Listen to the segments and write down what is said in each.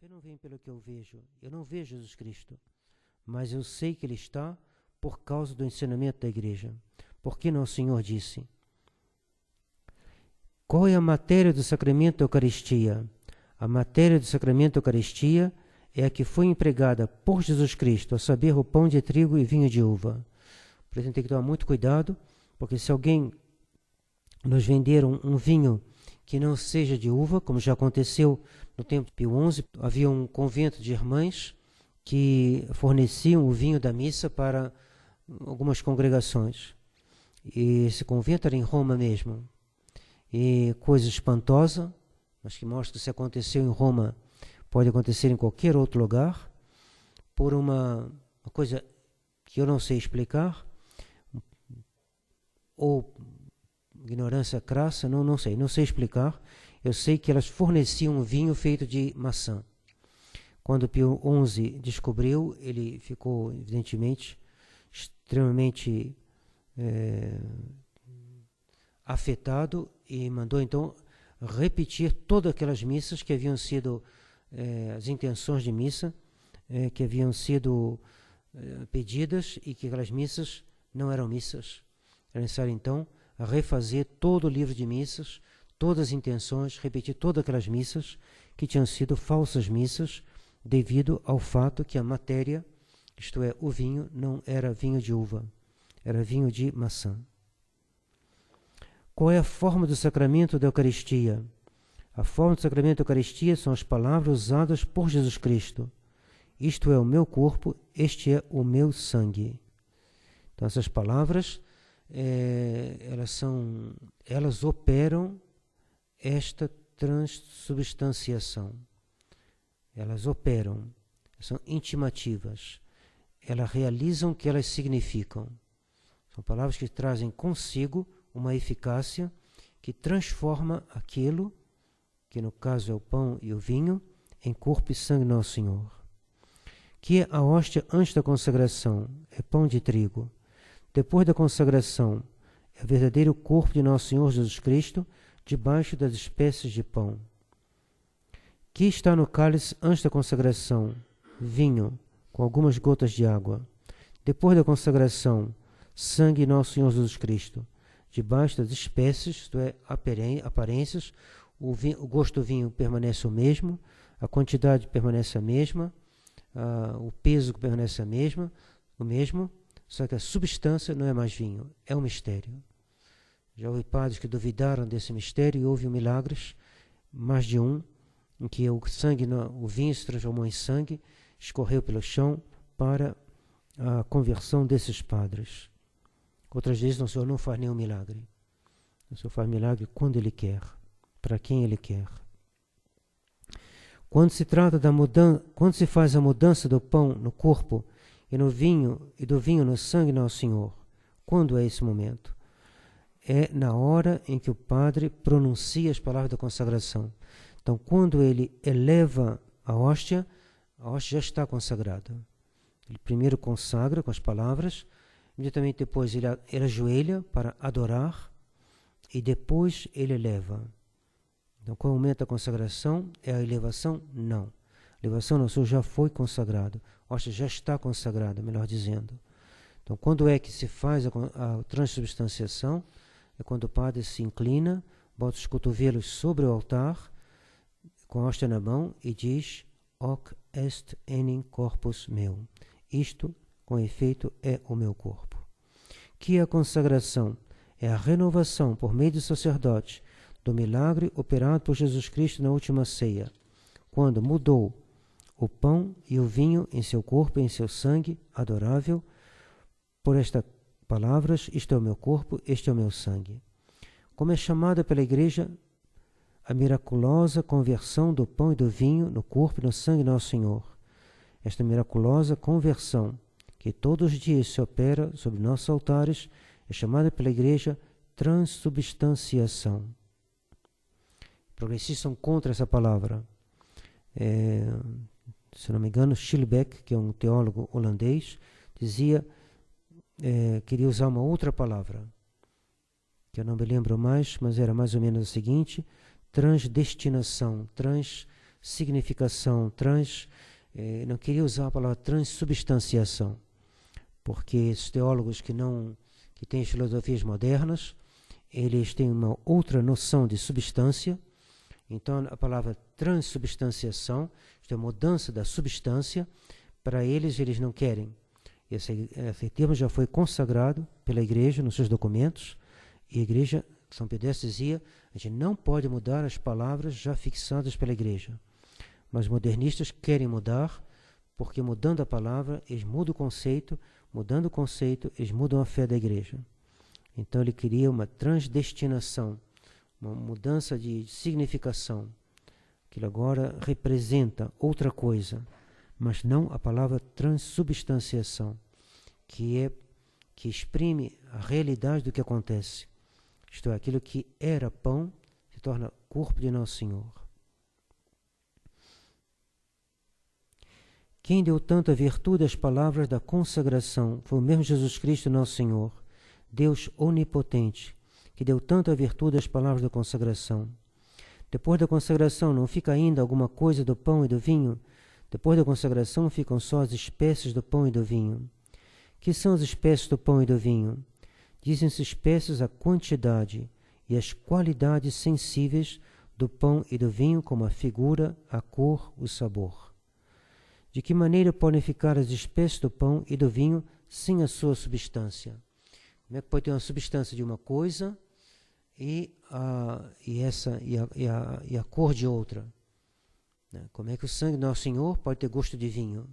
fé não vem pelo que eu vejo. Eu não vejo Jesus Cristo, mas eu sei que Ele está por causa do ensinamento da igreja. Porque Nosso Senhor disse: qual é a matéria do sacramento da Eucaristia? A matéria do sacramento da Eucaristia é a que foi empregada por Jesus Cristo, a saber, o pão de trigo e vinho de uva. Por isso, a gente tem que tomar muito cuidado, porque se alguém nos vender um vinho que não seja de uva, como já aconteceu no tempo de Pio XI, havia um convento de irmãs que forneciam o vinho da missa para algumas congregações. E esse convento era em Roma mesmo. E coisa espantosa, mas que mostra que se aconteceu em Roma, pode acontecer em qualquer outro lugar, por uma coisa que eu não sei explicar, ou ignorância crassa, não sei explicar. Eu sei que elas forneciam um vinho feito de maçã. Quando Pio XI descobriu, ele ficou, evidentemente, extremamente afetado e mandou, então, repetir todas aquelas missas que haviam sido, as intenções de missa, que haviam sido pedidas e que aquelas missas não eram missas. Era necessário, então, refazer todo o livro de missas, todas as intenções, repetir todas aquelas missas que tinham sido falsas missas, devido ao fato que a matéria, isto é, o vinho, não era vinho de uva, era vinho de maçã. Qual é a forma do sacramento da Eucaristia? A forma do sacramento da Eucaristia são as palavras usadas por Jesus Cristo. Isto é o meu corpo, este é o meu sangue. Então, essas palavras, elas operam esta transubstanciação. Elas operam, são intimativas. Elas realizam o que elas significam. São palavras que trazem consigo uma eficácia que transforma aquilo, que no caso é o pão e o vinho, em corpo e sangue de Nosso Senhor. Que é a hóstia antes da consagração? É pão de trigo. Depois da consagração, é o verdadeiro corpo de Nosso Senhor Jesus Cristo, debaixo das espécies de pão. Que está no cálice antes da consagração? Vinho, com algumas gotas de água. Depois da consagração, sangue de Nosso Senhor Jesus Cristo, debaixo das espécies, isto é, aparências. O gosto do vinho permanece o mesmo, a quantidade permanece a mesma, o peso permanece o mesmo, só que a substância não é mais vinho, é um mistério. Já houve padres que duvidaram desse mistério e houve milagres, mais de um, em que o vinho se transformou em sangue, escorreu pelo chão para a conversão desses padres. Outras vezes o Senhor não faz nenhum milagre. O Senhor faz milagre quando Ele quer, para quem Ele quer. Quando se faz a mudança do pão no corpo e no vinho e do vinho no sangue de Nosso Senhor, quando é esse momento? É na hora em que o padre pronuncia as palavras da consagração. Então, quando ele eleva a hóstia já está consagrada. Ele primeiro consagra com as palavras, imediatamente depois ele ajoelha para adorar e depois ele eleva. Então, qual é o momento da consagração? É a elevação? Não. A elevação não, o Senhor já foi consagrado. A hóstia já está consagrada, melhor dizendo. Então, quando é que se faz a transubstanciação? É quando o padre se inclina, bota os cotovelos sobre o altar, com a hóstia na mão, e diz: Hoc est enim corpus meu. Isto, com efeito, é o meu corpo. Que é a consagração? É a renovação, por meio do sacerdote, do milagre operado por Jesus Cristo na última ceia, quando mudou o pão e o vinho em seu corpo e em seu sangue adorável, por estas palavras: isto é o meu corpo, este é o meu sangue. Como é chamada pela Igreja a miraculosa conversão do pão e do vinho no corpo e no sangue de Nosso Senhor. Esta miraculosa conversão, que todos os dias se opera sobre nossos altares, é chamada pela Igreja transubstanciação. Progressistas são contra essa palavra. Se não me engano, Schillebeck, que é um teólogo holandês, queria usar uma outra palavra, que eu não me lembro mais, mas era mais ou menos a seguinte: transdestinação, significação, não queria usar a palavra transubstanciação, porque esses teólogos que têm filosofias modernas, eles têm uma outra noção de substância. Então, a palavra transubstanciação, isto é, mudança da substância, para eles não querem. Esse termo já foi consagrado pela Igreja nos seus documentos, e a Igreja, São Pio X dizia, a gente não pode mudar as palavras já fixadas pela Igreja. Mas modernistas querem mudar, porque mudando a palavra, eles mudam o conceito, mudando o conceito, eles mudam a fé da Igreja. Então ele queria uma transdestinação, uma mudança de significação. Aquilo agora representa outra coisa, mas não a palavra transubstanciação, que exprime a realidade do que acontece. Isto é, aquilo que era pão se torna corpo de Nosso Senhor. Quem deu tanta virtude às palavras da consagração foi o mesmo Jesus Cristo, Nosso Senhor, Deus onipotente, que deu tanta virtude às palavras da consagração. Depois da consagração não fica ainda alguma coisa do pão e do vinho? Depois da consagração ficam só as espécies do pão e do vinho. Que são as espécies do pão e do vinho? Dizem-se espécies a quantidade e as qualidades sensíveis do pão e do vinho, como a figura, a cor, o sabor. De que maneira podem ficar as espécies do pão e do vinho sem a sua substância? Como é que pode ter uma substância de uma coisa e a cor de outra? Como é que o sangue do Nosso Senhor pode ter gosto de vinho?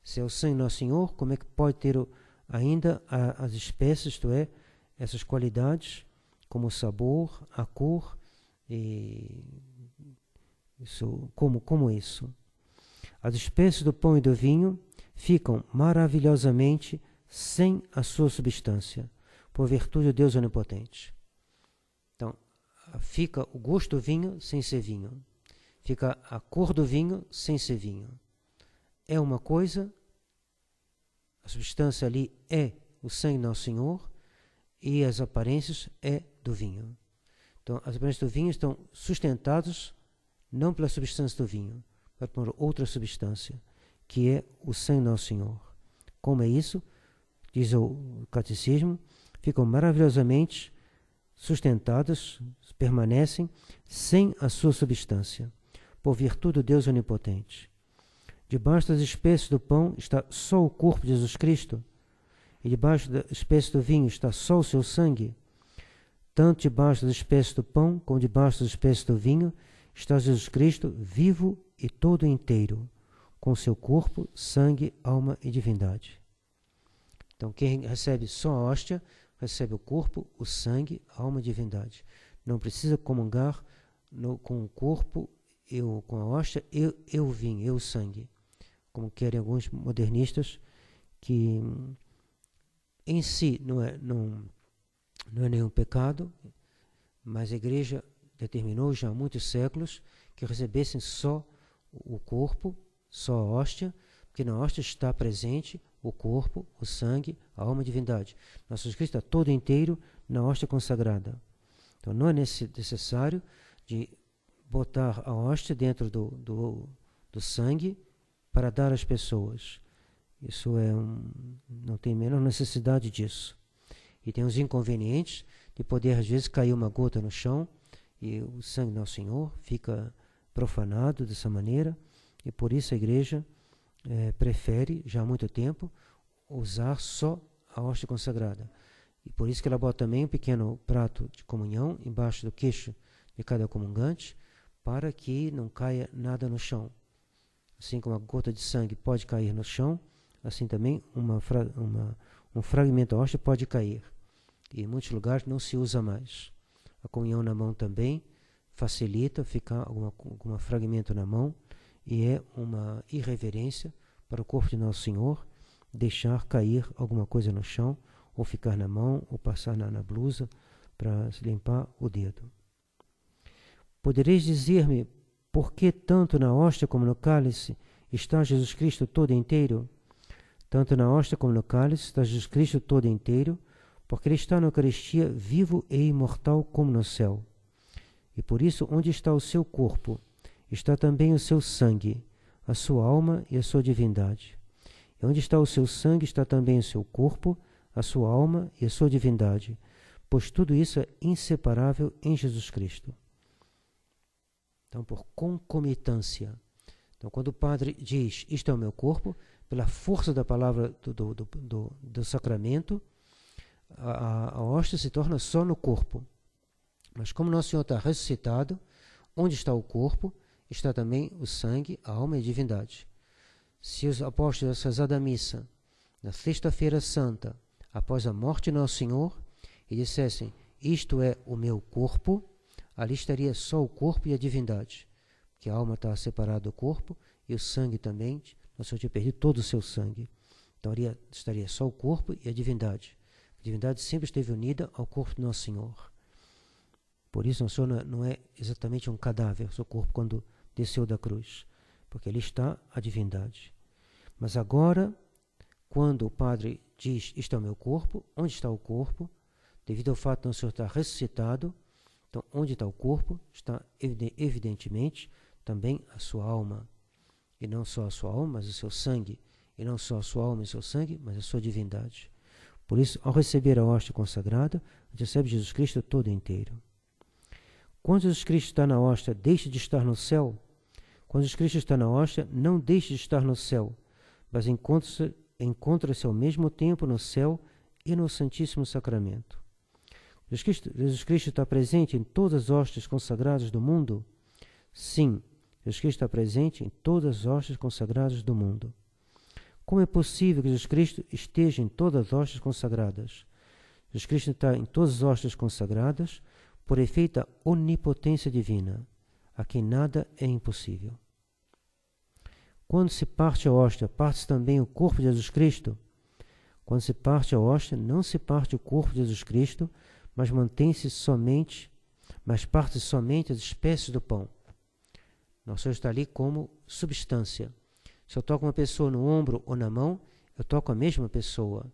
Se é o sangue do Nosso Senhor, como é que pode ter ainda as espécies, isto é, essas qualidades, como o sabor, a cor, e isso, como isso? As espécies do pão e do vinho ficam maravilhosamente sem a sua substância, por virtude do Deus onipotente. Então, fica o gosto do vinho sem ser vinho. Fica a cor do vinho sem ser vinho. É uma coisa, a substância ali é o sangue do Nosso Senhor e as aparências é do vinho. Então, as aparências do vinho estão sustentadas não pela substância do vinho, mas por outra substância, que é o sangue do Nosso Senhor. Como é isso? Diz o Catecismo, ficam maravilhosamente sustentadas, permanecem sem a sua substância, por virtude do Deus onipotente. Debaixo das espécies do pão está só o corpo de Jesus Cristo, e debaixo da espécie do vinho está só o seu sangue. Tanto debaixo das espécies do pão, como debaixo das espécies do vinho, está Jesus Cristo vivo e todo inteiro, com seu corpo, sangue, alma e divindade. Então, quem recebe só a hóstia, recebe o corpo, o sangue, a alma e a divindade. Não precisa comungar com o corpo, com a hóstia, e o vinho, e o sangue, como querem alguns modernistas, que em si não é nenhum pecado, mas a Igreja determinou já há muitos séculos que recebessem só o corpo, só a hóstia, porque na hóstia está presente o corpo, o sangue, a alma e a divindade. Nosso Jesus Cristo está todo inteiro na hóstia consagrada. Então não é necessário de botar a hóstia dentro do sangue para dar às pessoas. Isso não tem a menor necessidade disso. E tem os inconvenientes de poder às vezes cair uma gota no chão e o sangue do Nosso Senhor fica profanado dessa maneira, e por isso a Igreja prefere, já há muito tempo, usar só a hóstia consagrada. E por isso que ela bota também um pequeno prato de comunhão embaixo do queixo de cada comungante, para que não caia nada no chão. Assim como a gota de sangue pode cair no chão, assim também um fragmento da hóstia pode cair. E em muitos lugares não se usa mais. A comunhão na mão também facilita ficar algum fragmento na mão, e é uma irreverência para o corpo de Nosso Senhor deixar cair alguma coisa no chão, ou ficar na mão, ou passar na blusa para se limpar o dedo. Podereis dizer-me por que tanto na hóstia como no cálice está Jesus Cristo todo inteiro? Tanto na hóstia como no cálice está Jesus Cristo todo inteiro, porque Ele está na Eucaristia vivo e imortal como no céu. E por isso, onde está o seu corpo, está também o seu sangue, a sua alma e a sua divindade. E onde está o seu sangue, está também o seu corpo, a sua alma e a sua divindade, pois tudo isso é inseparável em Jesus Cristo. Então, por concomitância. Então, quando o padre diz, isto é o meu corpo, pela força da palavra do sacramento, a hóstia se torna só no corpo. Mas como Nosso Senhor está ressuscitado, onde está o corpo, está também o sangue, a alma e a divindade. Se os apóstolos tivessem rezado a missa na sexta-feira santa, após a morte de Nosso Senhor, e dissessem, isto é o meu corpo, ali estaria só o corpo e a divindade, porque a alma está separada do corpo e o sangue também. Nosso Senhor tinha perdido todo o seu sangue. Então estaria só o corpo e a divindade. A divindade sempre esteve unida ao corpo de Nosso Senhor. Por isso, Nosso Senhor não é exatamente um cadáver, seu corpo, quando desceu da cruz, porque ali está a divindade. Mas agora, quando o Padre diz, isto é o meu corpo, onde está o corpo? Devido ao fato de Nosso Senhor estar ressuscitado, então onde está o corpo? Está evidentemente também a sua alma. E não só a sua alma, mas o seu sangue. E não só a sua alma e o seu sangue, mas a sua divindade. Por isso, ao receber a hóstia consagrada, a gente recebe Jesus Cristo todo inteiro. Quando Jesus Cristo está na hóstia, deixa de estar no céu. Quando Jesus Cristo está na hóstia, não deixa de estar no céu, mas encontra-se ao mesmo tempo no céu e no Santíssimo Sacramento. Jesus Cristo está presente em todas as hóstias consagradas do mundo? Sim, Jesus Cristo está presente em todas as hóstias consagradas do mundo. Como é possível que Jesus Cristo esteja em todas as hóstias consagradas? Jesus Cristo está em todas as hóstias consagradas por efeito da onipotência divina, a quem nada é impossível. Quando se parte a hóstia, parte-se também o corpo de Jesus Cristo? Quando se parte a hóstia, não se parte o corpo de Jesus Cristo, mas parte somente as espécies do pão. Nosso Senhor está ali como substância. Se eu toco uma pessoa no ombro ou na mão, eu toco a mesma pessoa.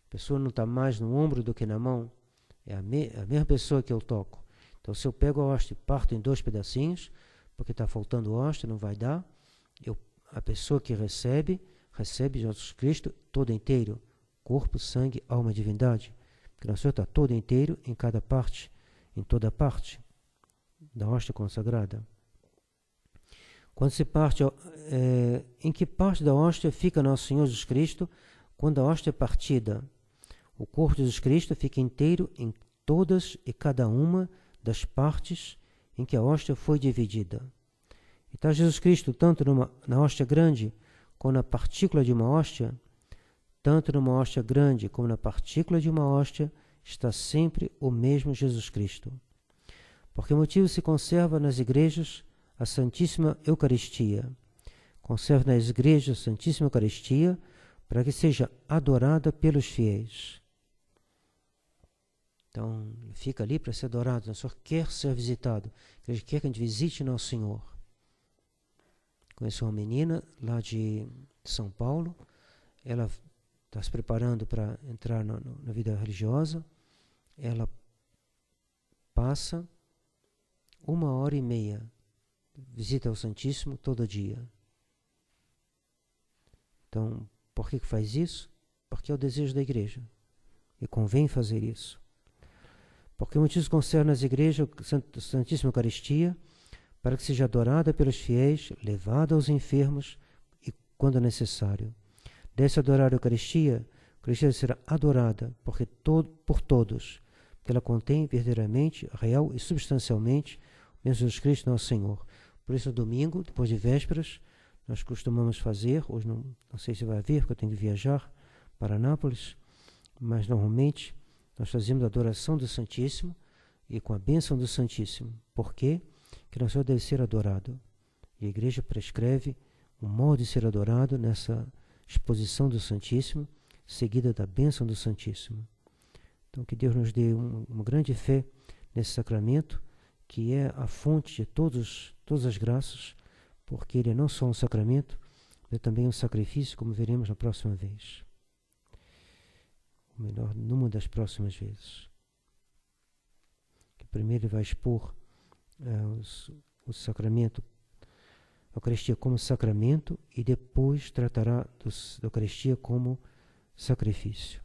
A pessoa não está mais no ombro do que na mão. É a mesma pessoa que eu toco. Então, se eu pego a hóstia e parto em 2 pedacinhos, porque está faltando hóstia, não vai dar, a pessoa que recebe Jesus Cristo todo inteiro. Corpo, sangue, alma e divindade. Porque Nosso Senhor está todo inteiro em cada parte, em toda parte da hóstia consagrada. Quando se parte, em que parte da hóstia fica Nosso Senhor Jesus Cristo quando a hóstia é partida? O corpo de Jesus Cristo fica inteiro em todas e cada uma das partes em que a hóstia foi dividida. E está Jesus Cristo tanto na hóstia grande como na partícula de uma hóstia? Tanto numa hóstia grande como na partícula de uma hóstia está sempre o mesmo Jesus Cristo. Por que motivo se conserva nas igrejas a Santíssima Eucaristia? Conserva nas igrejas a Santíssima Eucaristia para que seja adorada pelos fiéis. Então, fica ali para ser adorado. Nosso Senhor quer ser visitado. Ele quer que a gente visite Nosso Senhor. Conheci uma menina lá de São Paulo. Ela está se preparando para entrar na vida religiosa. Ela passa 1h30, visita ao Santíssimo todo dia. Então, por que faz isso? Porque é o desejo da igreja. E convém fazer isso. Porque motivos concerne as igrejas a Santíssima Eucaristia, para que seja adorada pelos fiéis, levada aos enfermos e quando necessário. Deve-se adorar a Eucaristia será adorada por todos, porque ela contém verdadeiramente, real e substancialmente o mesmo Jesus Cristo, nosso Senhor. Por isso, no domingo, depois de vésperas, nós costumamos fazer, hoje não sei se vai haver, porque eu tenho que viajar para Nápoles, mas normalmente nós fazemos a adoração do Santíssimo e com a bênção do Santíssimo. Por quê? Porque Nosso Senhor deve ser adorado. E a igreja prescreve um modo de ser adorado nessa exposição do Santíssimo, seguida da bênção do Santíssimo. Então, que Deus nos dê uma grande fé nesse sacramento, que é a fonte de todas as graças, porque ele é não só um sacramento, mas também um sacrifício, como veremos na próxima vez. Ou melhor, numa das próximas vezes. Que primeiro ele vai expor o sacramento Eucaristia como sacramento e depois tratará da Eucaristia como sacrifício.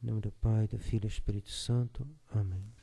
Em nome do Pai, do Filho e do Espírito Santo. Amém.